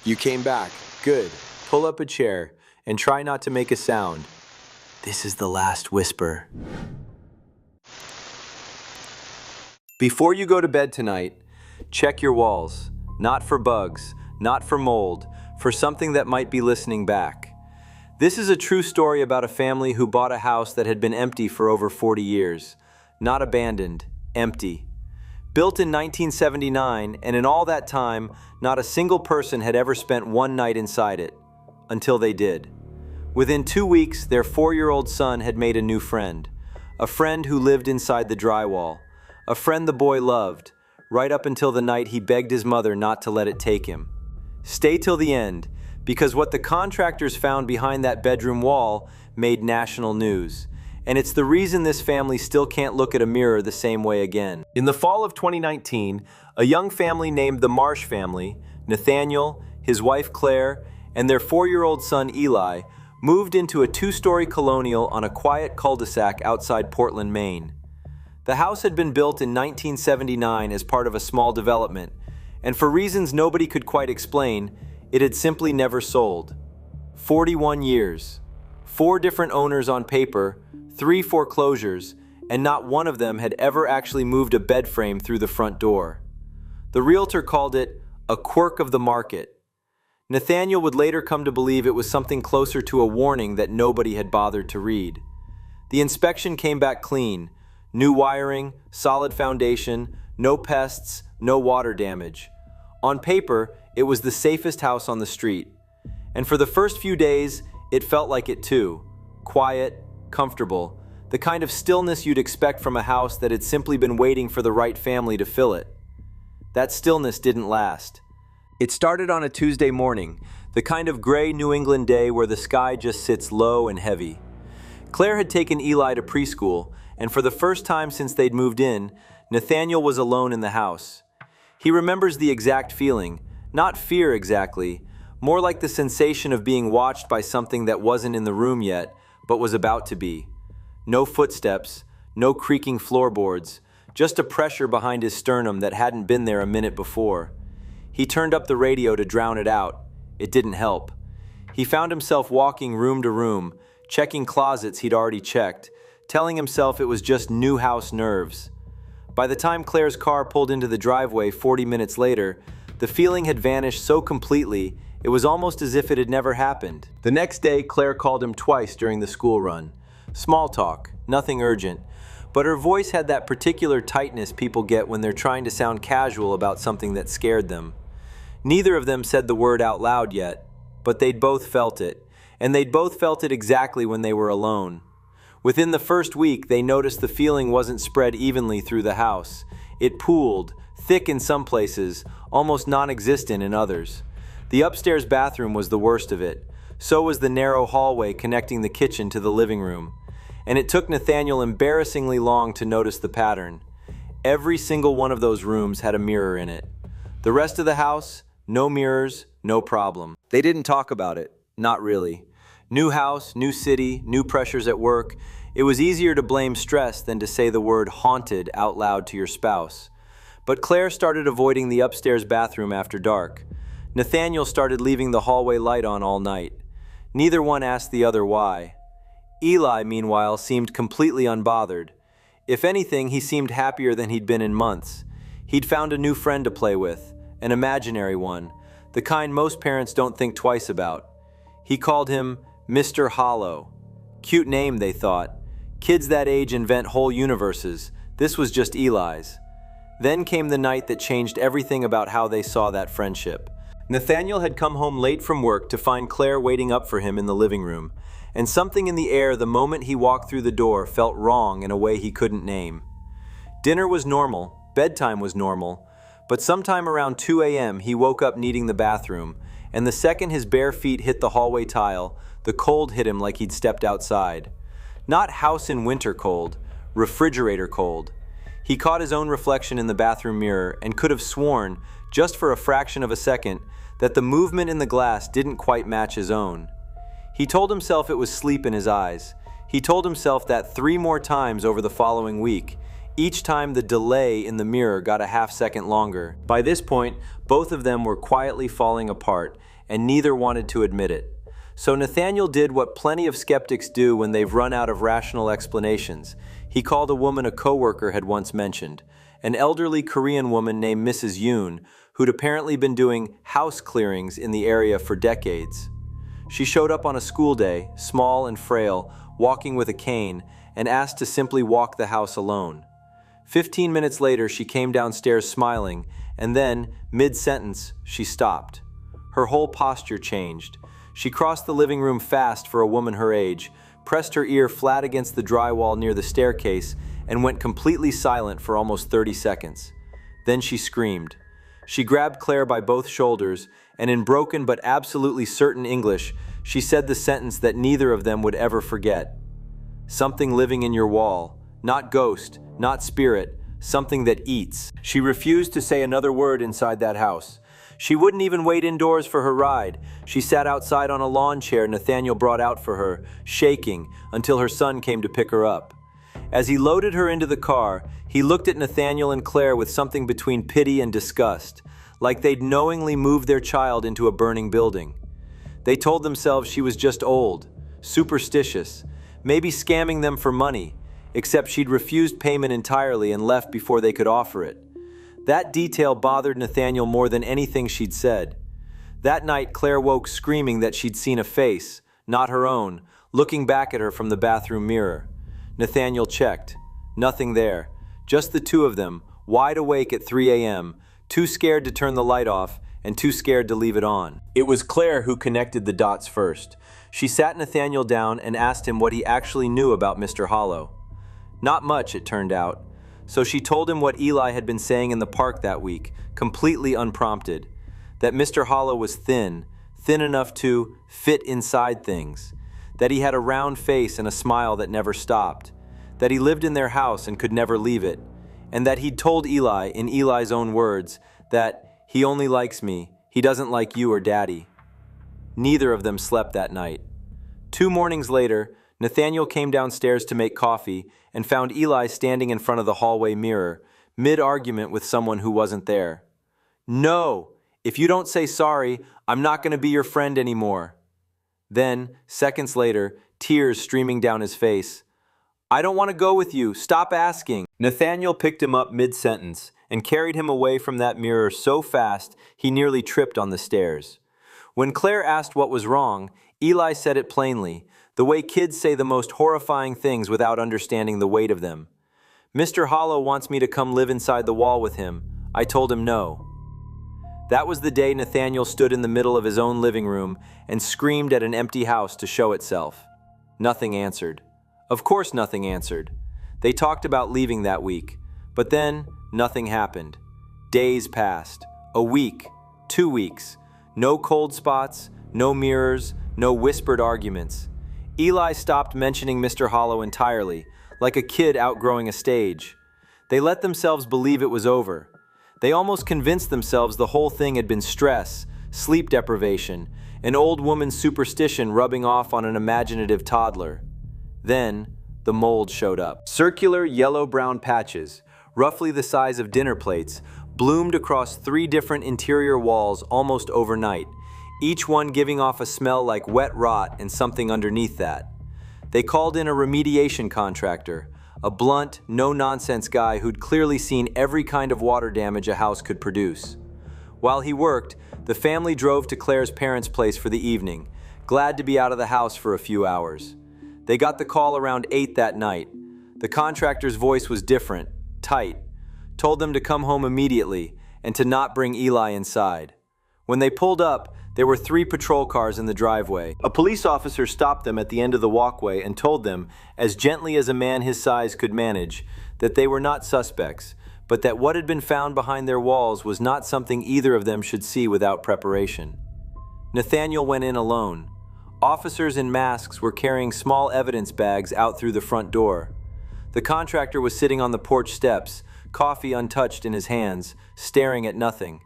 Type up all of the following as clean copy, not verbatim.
You came back. Good. Pull up a chair and try not to make a sound. This is the last whisper. Before you go to bed tonight, check your walls. Not for bugs, not for mold, for something that might be listening back. This is a true story about a family who bought a house that had been empty for over 40 years. Not abandoned, empty. Built in 1979, and in all that time, not a single person had ever spent one night inside it. Until they did. Within 2 weeks, their 4-year-old son had made a new friend. A friend who lived inside the drywall. A friend the boy loved, right up until the night he begged his mother not to let it take him. Stay till the end, because what the contractors found behind that bedroom wall made national news. And it's the reason this family still can't look at a mirror the same way again. In the fall of 2019, a young family named the Marsh family, Nathaniel, his wife Claire, and their 4-year-old son Eli, moved into a 2-story colonial on a quiet cul-de-sac outside Portland, Maine. The house had been built in 1979 as part of a small development, and for reasons nobody could quite explain, it had simply never sold. 41 years. 4 different owners on paper, 3 foreclosures, and not one of them had ever actually moved a bed frame through the front door. The realtor called it a quirk of the market. Nathaniel would later come to believe it was something closer to a warning that nobody had bothered to read. The inspection came back clean. New wiring, solid foundation, no pests, no water damage. On paper, it was the safest house on the street. And for the first few days, it felt like it too. Quiet, comfortable, the kind of stillness you'd expect from a house that had simply been waiting for the right family to fill it. That stillness didn't last. It started on a Tuesday morning, the kind of gray New England day where the sky just sits low and heavy. Claire had taken Eli to preschool, and for the first time since they'd moved in, Nathaniel was alone in the house. He remembers the exact feeling, not fear exactly, more like the sensation of being watched by something that wasn't in the room yet, but was about to be. No footsteps, no creaking floorboards, just a pressure behind his sternum that hadn't been there a minute before. He turned up the radio to drown it out. It didn't help. He found himself walking room to room, checking closets he'd already checked, telling himself it was just new house nerves. By the time Claire's car pulled into the driveway 40 minutes later, the feeling had vanished so completely, it was almost as if it had never happened. The next day, Claire called him twice during the school run. Small talk, nothing urgent, but her voice had that particular tightness people get when they're trying to sound casual about something that scared them. Neither of them said the word out loud yet, but they'd both felt it, and they'd both felt it exactly when they were alone. Within the first week, they noticed the feeling wasn't spread evenly through the house. It pooled, thick in some places, almost non-existent in others. The upstairs bathroom was the worst of it. So was the narrow hallway connecting the kitchen to the living room. And it took Nathaniel embarrassingly long to notice the pattern. Every single one of those rooms had a mirror in it. The rest of the house, no mirrors, no problem. They didn't talk about it. Not really. New house, new city, new pressures at work. It was easier to blame stress than to say the word haunted out loud to your spouse. But Claire started avoiding the upstairs bathroom after dark. Nathaniel started leaving the hallway light on all night. Neither one asked the other why. Eli, meanwhile, seemed completely unbothered. If anything, he seemed happier than he'd been in months. He'd found a new friend to play with, an imaginary one, the kind most parents don't think twice about. He called him Mr. Hollow. Cute name, they thought. Kids that age invent whole universes. This was just Eli's. Then came the night that changed everything about how they saw that friendship. Nathaniel had come home late from work to find Claire waiting up for him in the living room, and something in the air the moment he walked through the door felt wrong in a way he couldn't name. Dinner was normal, bedtime was normal, but sometime around 2 a.m. he woke up needing the bathroom, and the second his bare feet hit the hallway tile, the cold hit him like he'd stepped outside. Not house in winter cold, refrigerator cold. He caught his own reflection in the bathroom mirror and could have sworn, just for a fraction of a second, that the movement in the glass didn't quite match his own. He told himself it was sleep in his eyes. He told himself that 3 more times over the following week, Each time the delay in the mirror got a half-second longer. By this point, both of them were quietly falling apart, and neither wanted to admit it. So Nathaniel did what plenty of skeptics do when they've run out of rational explanations. He called a woman a coworker had once mentioned, an elderly Korean woman named Mrs. Yoon, who'd apparently been doing house clearings in the area for decades. She showed up on a school day, small and frail, walking with a cane, and asked to simply walk the house alone. 15 minutes later, she came downstairs smiling, and then, mid-sentence, she stopped. Her whole posture changed. She crossed the living room fast for a woman her age, pressed her ear flat against the drywall near the staircase, and went completely silent for almost 30 seconds. Then she screamed. She grabbed Claire by both shoulders, and in broken but absolutely certain English, she said the sentence that neither of them would ever forget. "Something living in your wall. Not ghost, not spirit, something that eats." She refused to say another word inside that house. She wouldn't even wait indoors for her ride. She sat outside on a lawn chair Nathaniel brought out for her, shaking, until her son came to pick her up. As he loaded her into the car, he looked at Nathaniel and Claire with something between pity and disgust, like they'd knowingly moved their child into a burning building. They told themselves she was just old, superstitious, maybe scamming them for money, except she'd refused payment entirely and left before they could offer it. That detail bothered Nathaniel more than anything she'd said. That night, Claire woke screaming that she'd seen a face, not her own, looking back at her from the bathroom mirror. Nathaniel checked. Nothing there. Just the two of them, wide awake at 3 a.m., too scared to turn the light off and too scared to leave it on. It was Claire who connected the dots first. She sat Nathaniel down and asked him what he actually knew about Mr. Hollow. Not much, it turned out. So she told him what Eli had been saying in the park that week, completely unprompted. That Mr. Hollow was thin enough to fit inside things. That he had a round face and a smile that never stopped. That he lived in their house and could never leave it. And that he'd told Eli, in Eli's own words, that he only likes me, he doesn't like you or Daddy. Neither of them slept that night. 2 mornings later, Nathaniel came downstairs to make coffee and found Eli standing in front of the hallway mirror, mid-argument with someone who wasn't there. "No, if you don't say sorry, I'm not going to be your friend anymore." Then, seconds later, tears streaming down his face. "I don't want to go with you, stop asking." Nathaniel picked him up mid-sentence and carried him away from that mirror so fast he nearly tripped on the stairs. When Claire asked what was wrong, Eli said it plainly, the way kids say the most horrifying things without understanding the weight of them. "Mr. Hollow wants me to come live inside the wall with him. I told him no." That was the day Nathaniel stood in the middle of his own living room and screamed at an empty house to show itself. Nothing answered. Of course nothing answered. They talked about leaving that week, but then nothing happened. Days passed. A week. 2 weeks. No cold spots, no mirrors, no whispered arguments. Eli stopped mentioning Mr. Hollow entirely, like a kid outgrowing a stage. They let themselves believe it was over. They almost convinced themselves the whole thing had been stress, sleep deprivation, an old woman's superstition rubbing off on an imaginative toddler. Then, the mold showed up. Circular yellow-brown patches, roughly the size of dinner plates, bloomed across 3 different interior walls almost overnight, each one giving off a smell like wet rot and something underneath that. They called in a remediation contractor, a blunt, no-nonsense guy who'd clearly seen every kind of water damage a house could produce. While he worked, the family drove to Claire's parents' place for the evening, glad to be out of the house for a few hours. They got the call around 8 that night. The contractor's voice was different, tight, told them to come home immediately and to not bring Eli inside. When they pulled up, there were 3 patrol cars in the driveway. A police officer stopped them at the end of the walkway and told them, as gently as a man his size could manage, that they were not suspects, but that what had been found behind their walls was not something either of them should see without preparation. Nathaniel went in alone. Officers in masks were carrying small evidence bags out through the front door. The contractor was sitting on the porch steps, coffee untouched in his hands, staring at nothing.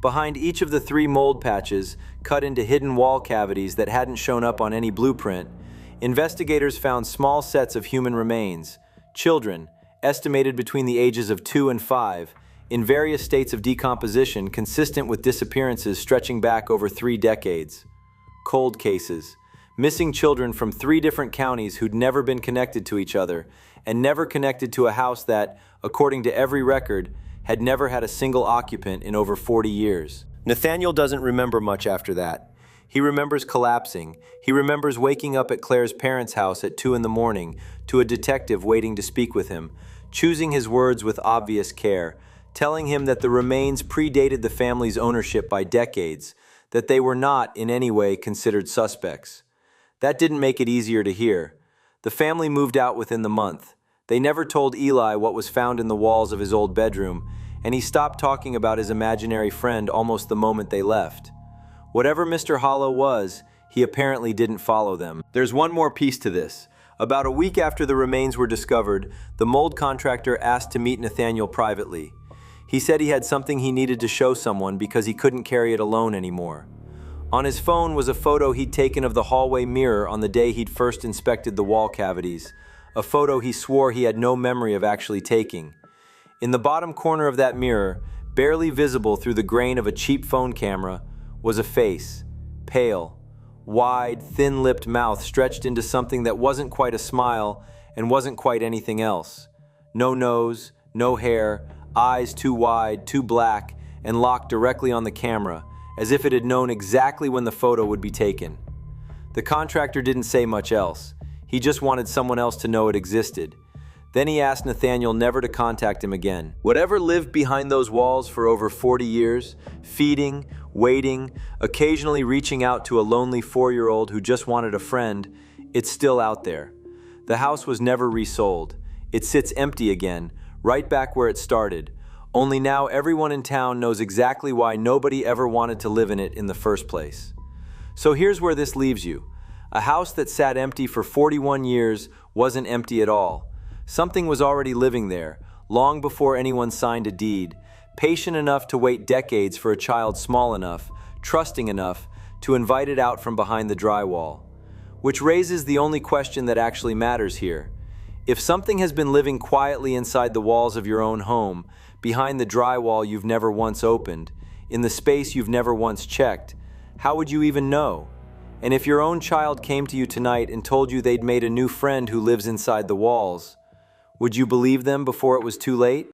Behind each of the 3 mold patches, cut into hidden wall cavities that hadn't shown up on any blueprint, investigators found small sets of human remains, children, estimated between the ages of 2 and 5, in various states of decomposition consistent with disappearances stretching back over 3 decades. Cold cases. Missing children from 3 different counties who'd never been connected to each other, and never connected to a house that, according to every record, had never had a single occupant in over 40 years. Nathaniel doesn't remember much after that. He remembers collapsing. He remembers waking up at Claire's parents' house at 2 in the morning to a detective waiting to speak with him, choosing his words with obvious care, telling him that the remains predated the family's ownership by decades, that they were not in any way considered suspects. That didn't make it easier to hear. The family moved out within the month. They never told Eli what was found in the walls of his old bedroom, and he stopped talking about his imaginary friend almost the moment they left. Whatever Mr. Hollow was, he apparently didn't follow them. There's one more piece to this. About a week after the remains were discovered, the mold contractor asked to meet Nathaniel privately. He said he had something he needed to show someone because he couldn't carry it alone anymore. On his phone was a photo he'd taken of the hallway mirror on the day he'd first inspected the wall cavities, a photo he swore he had no memory of actually taking. In the bottom corner of that mirror, barely visible through the grain of a cheap phone camera, was a face, pale, wide, thin-lipped mouth stretched into something that wasn't quite a smile and wasn't quite anything else. No nose, no hair, eyes too wide, too black, and locked directly on the camera, as if it had known exactly when the photo would be taken. The contractor didn't say much else. He just wanted someone else to know it existed. Then he asked Nathaniel never to contact him again. Whatever lived behind those walls for over 40 years, feeding, waiting, occasionally reaching out to a lonely 4-year-old who just wanted a friend, it's still out there. The house was never resold. It sits empty again, right back where it started. Only now everyone in town knows exactly why nobody ever wanted to live in it in the first place. So here's where this leaves you. A house that sat empty for 41 years wasn't empty at all. Something was already living there, long before anyone signed a deed, patient enough to wait decades for a child small enough, trusting enough, to invite it out from behind the drywall. Which raises the only question that actually matters here. If something has been living quietly inside the walls of your own home, behind the drywall you've never once opened, in the space you've never once checked, how would you even know? And if your own child came to you tonight and told you they'd made a new friend who lives inside the walls, would you believe them before it was too late?